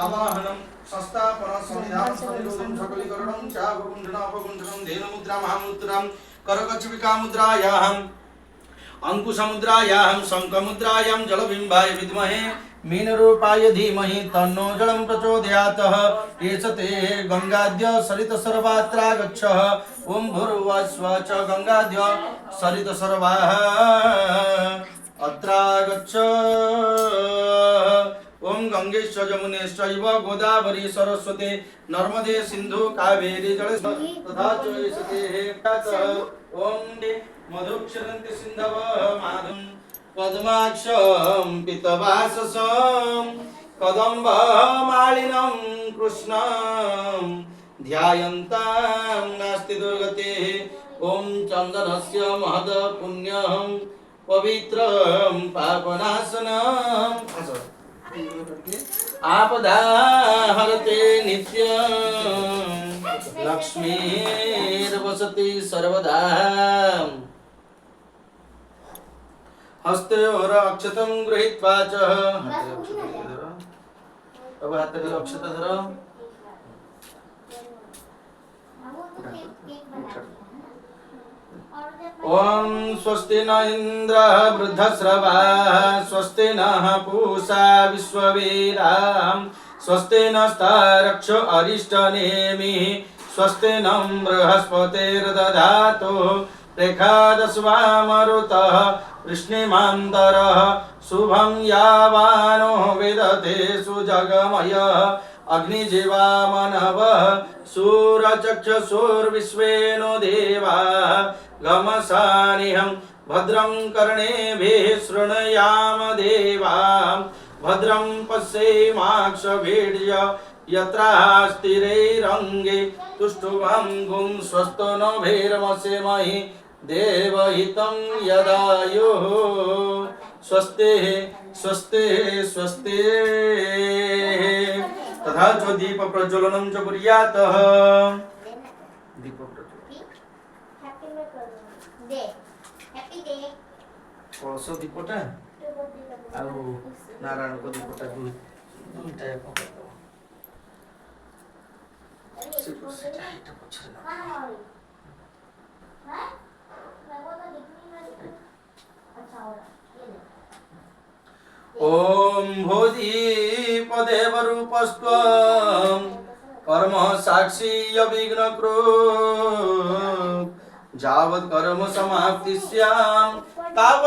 आवाहनं संस्थापन संविधान संनिरोधन सकलीकरणं चापकुंडनं अपकुंडनं धेनुमुद्रा महामुद्रां करकचविकामुद्रायां अंकुशमुद्रायां शंखमुद्रायां जलबिंबाय विद्महे मीनरूपाय धीमहि तन्नो जलं प्रचोदयात् एष ते गंगाद्य सरितसर्वात्रा गच्छ ओं भूर्भुवस्व च गंगाद्य सरितसर्वाः अत्रा गच्छ ओं गंगेश्च जमुनेश्चैव गोदावरी सरस्वती नर्मदे सिंधु कावेरी जल तथा च एष ते ओं मधुक्षरन्ति सिन्धव माधुं पद्माक्षं पीतवाससं कदम्बमालिनं कृष्णं ध्यायन्तं नास्ति दुर्गतिः ॐ चन्दनस्य महद पुण्यं पवित्रं पापनाशनं आपदा हरते नित्यं लक्ष्मीर्वसति सर्वदा हस्तयोर अक्षतं गृहीत्वा च अब हाथ में अक्षत धर ओम स्वस्ति न इंद्रः वृद्धश्रवाः स्वस्ति नः पूषा विश्ववेदाः स्वस्ति नस्तारक्षो अरिष्टनेमिः स्वस्ति न बृहस्पतिर्दधातु रेखादस्वामरुतः कृष्णिमान्तरः शुभं यावानो विदते सुजगमयः अग्निजीवामनवः सूरचक्षुर्विश्वेनो देवाः गमसानिहं भद्रं कर्णेभिः शृणुयाम देवाः भद्रं पश्येमाक्षभिर्य यत्रास्तिरैरङ्गे तुष्टुभं गुं स्वस्तो न भैरमसेमहि देवहितं यदायुः स्वस्ति स्वस्ति स्वस्ति तथा च दीप प्रज्वलनं च कुर्यात् दीप कलश दीपटा आ नारायण को दीपटा दुईटा ओम भोधिपदेव रूपस्त्वं कर्म साक्षी अविघ्न कृत् जावत् कर्म समाप्ति स्यात् तावत्